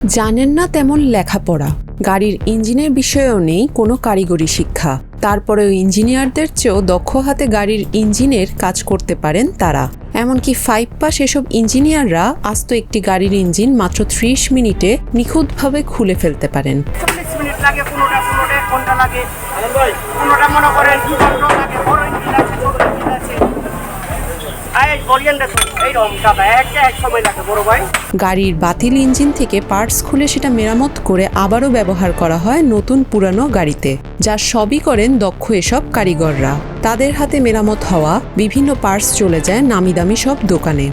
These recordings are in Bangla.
জানেন না তেমন লেখাপড়া, গাড়ির ইঞ্জিনের বিষয়েও নেই কোনো কারিগরি শিক্ষা, তারপরেও ইঞ্জিনিয়ারদের চেয়েও দক্ষ হাতে গাড়ির ইঞ্জিনের কাজ করতে পারেন তারা। এমনকি 5 পাস এসব ইঞ্জিনিয়াররা আস্ত একটি গাড়ির ইঞ্জিন মাত্র 30 মিনিটে নিখুঁতভাবে খুলে ফেলতে পারেন। 40 মিনিট লাগে, কোনোটা 1 ঘন্টা লাগে, কোনোটা মনে করেন 2 ঘন্টা লাগে। বড় ইঞ্জিন আছে, ছোট ইঞ্জিন আছে। গাড়ির বাতিল ইঞ্জিন থেকে পার্টস খুলে সেটা মেরামত করে আবারও ব্যবহার করা হয় নতুন পুরানো গাড়িতে, যা সবই করেন দক্ষ এসব কারিগররা। তাদের হাতে মেরামত হওয়া বিভিন্ন পার্টস চলে যায় নামি দামি সব দোকানে।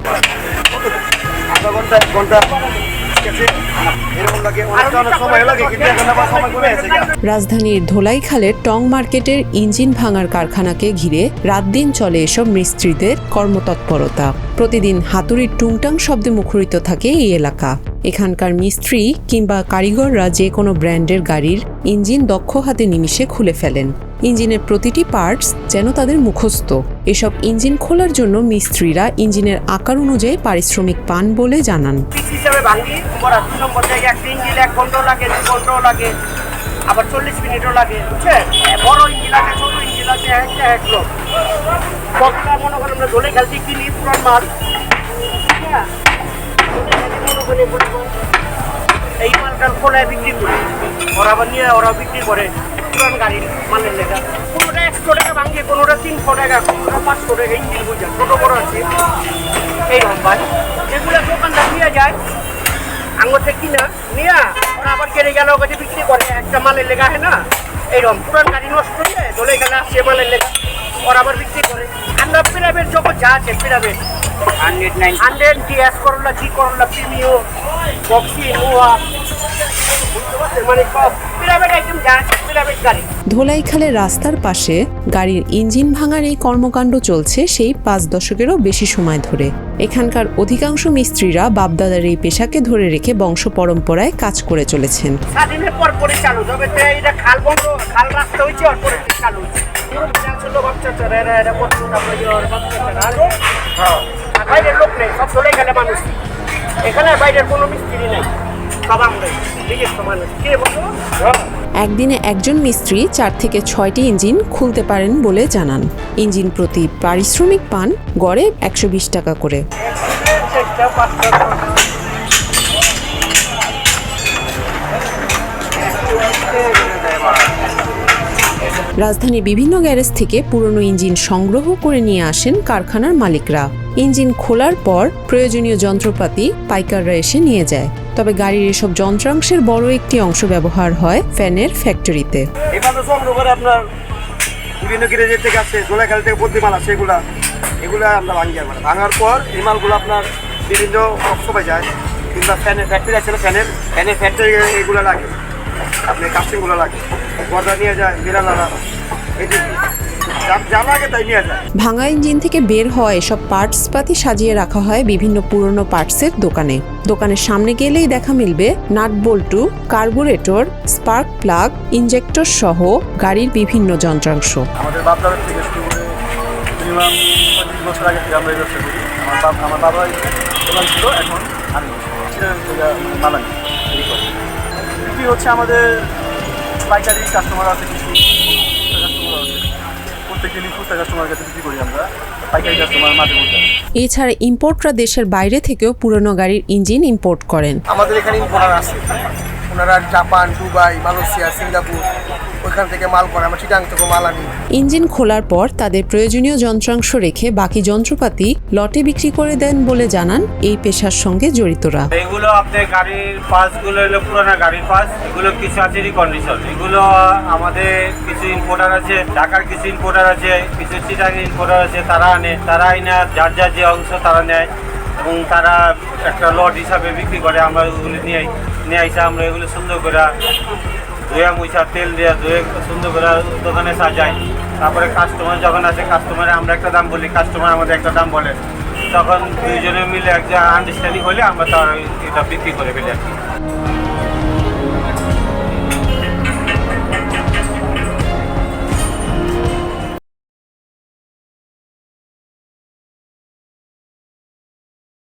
রাজধানীর ধোলাইখালের টং মার্কেটের ইঞ্জিন ভাঙার কারখানাকে ঘিরে রাত দিন চলে এসব মিস্ত্রিদের কর্মতৎপরতা। প্রতিদিন হাতুড়ির টুংটাং শব্দে মুখরিত থাকে এই এলাকা। এখানকার মিস্ত্রি কিংবা কারিগররা যে কোনো ব্র্যান্ডের গাড়ির ইঞ্জিন দক্ষ হাতে নিমিষে খুলে ফেলেন। ইঞ্জিনের প্রতিটি পার্টস যেন তাদের মুখস্থ। এসব ইঞ্জিন খোলার জন্য মিস্ত্রিরা ইঞ্জিনের আকার অনুযায়ী পারিশ্রমিক পান বলে জানান। আবার 40 মিনিটও লাগে, বুঝছেন? বড় ইঞ্জিন আছে, ছোট ইঞ্জিন আছে, এক লোক কতটা মনে করেন আমরা দোলে খেলতে কিনি পুরান মাল। এই মালটা খোলায় বিক্রি করি, ওরা আবার নিয়ে ওরা বিক্রি করে পুরান গাড়ির মালের লেখা। কোনোটা 100 টাকা ভাঙে, কোনোটা 300 টাকা, কোনোটা 500 টাকা ইঞ্জিন বুঝছেন, ছোট বড় আছে। এইরকম ভাই যেগুলো দোকানদার নিয়ে যায় আঙুর থেকে কিনা নিয়ে ওরা আবার কেড়ে গেল কাছে বিক্রি করে, একটা মালের লেখা হয় না। এইরকম পুরান গাড়ি নষ্ট হয়ে দোলে গেলে আসছে মালের লেখা, ওরা আবার বিক্রি করে। আমরা পিরাবের জগৎ যা আছে, পিরাবের 100 টিএস করলা, জি করলা, প্রিমিও, বক্সি, নোয়া, মানে সব পিরাবের আইটেম যা আছে, পিরাবের গাড়ি। ধোলাইখালের রাস্তার পাশে গাড়ির ইঞ্জিন ভাঙার এই কর্মকাণ্ড চলছে সেই 5 দশকেরও বেশি সময় ধরে। এখানকার অধিকাংশ মিস্ত্রিরা বাপদাদার এই পেশাকে ধরে রেখে বংশ পরম্পরায় কাজ করে চলেছেন। স্বাধীনের পর পরে চালু হবে, এটা খাল বন্ধ, খাল রাস্তা হয়েছে, ওর পরে চালু হচ্ছে। বাইরের লোক নেই, সব চলে গেলে মানুষ। এখানে বাইরের কোনো মিস্ত্রি নেই, সব আমরা নিজস্ব মানুষ। কে বলবো? একদিনে একজন মিস্ত্রি 4 থেকে 6টি ইঞ্জিন খুলতে পারেন বলে জানান। ইঞ্জিন প্রতি পারিশ্রমিক পান গড়ে 120 টাকা করে। রাজধানীর বিভিন্ন গ্যারেজ থেকে পুরনো ইঞ্জিন সংগ্রহ করে নিয়ে আসেন কারখানার মালিকরা। ইঞ্জিন খোলার পর প্রয়োজনীয় যন্ত্রপাতি পাইকাররা এসে নিয়ে যায়। তবে গাড়ির এসব যন্ত্রাংশের বড় একটি অংশ ব্যবহার হয় ফ্যানের ফ্যাক্টরিতে। এখানে সংগ্রহ করে আপনার বিভিন্ন গ্যারেজের থেকে আসছে, ধোলাইখাল থেকে ভর্তি মাল আসছে, এগুলা আমরা ভাঙার পর এই মালগুলো আপনার বিভিন্ন সবাই যায়, কিংবা ফ্যানের ফ্যাক্টরি আছে না, ফ্যানের ফ্যাক্টরি এগুলো লাগে, আপনি কাস্টিংগুলো লাগে, পর্দা নিয়ে যায়, বিড়ালারা, এই যা লাগে তাই নিয়ে যায়। ভাঙা ইঞ্জিন থেকে বের হওয়া এসব পার্টস পাতি সাজিয়ে রাখা হয় বিভিন্ন পুরনো পার্টসের দোকানে। দোকানের সামনে গেলেই দেখা মিলবে নাট বল্টু, কার্বুরেটর, স্পার্ক প্লাগ, ইনজেক্টর সহ গাড়ির বিভিন্ন যন্ত্রাংশ। আমাদের বাপদাদার থেকে শুরু করে মিনিমাম 25 বছর আগে থেকে আমরা এই ব্যবসা করি। আমার বাবা দোকান ছিল, এখন আমি মালানি বিক্রি হচ্ছে। আমাদের পাইকারি কাস্টমার আছে, কিছু কাস্টমার আছে, প্রত্যেকদিনই খুচরা কাস্টমারের কাছে বিক্রি করি আমরা, পাইকারি কাস্টমার মাঝে মধ্যে। এছাড়া ইম্পোর্টরা দেশের বাইরে থেকেও পুরনো গাড়ির ইঞ্জিন ইম্পোর্ট করেন। আমাদের এখানে ইম্পোর্টার আছে, ওনারা জাপান, দুবাই, মালয়েশিয়া, সিঙ্গাপুর, ওইখান থেকে মাল করে, আমরা চিটাং থেকে মাল আনি। ইঞ্জিন খোলার পর তাদের প্রয়োজনীয় যন্ত্রাংশ রেখে বাকি যন্ত্রপাতি লটে বিক্রি করে দেন বলে জানান এই পেশার সঙ্গে জড়িতরা। এগুলো আপনার গাড়ির পার্টসগুলো হলো পুরোনো গাড়ির পার্টস, এগুলো কিছু আছে রিকন্ডিশন। এগুলো আমাদের কিছু ইম্পোর্টার আছে, ঢাকার কিছু ইম্পোর্টার আছে, কিছু চিটাং ইম্পোর্টার আছে, তারা আনে, তারা আইনা যার যার যে অংশ তারা নেয় এবং তারা একটা লট হিসাবে বিক্রি করে। আমরা ওগুলো নিয়ে আইসা আমরা এগুলো সুন্দর করে ধুয়ে মুছা তেল দিয়ে ধুয়ে সুন্দর করে দোকানে সাজাই। তারপরে কাস্টমার যখন আসে, কাস্টমারে আমরা একটা দাম বলি, কাস্টমার আমাদের একটা দাম বলে, তখন দুইজনে মিলে একটা আন্ডারস্ট্যান্ডিং হলে আমরা তার এটা বিক্রি করে ফেলি আর কি।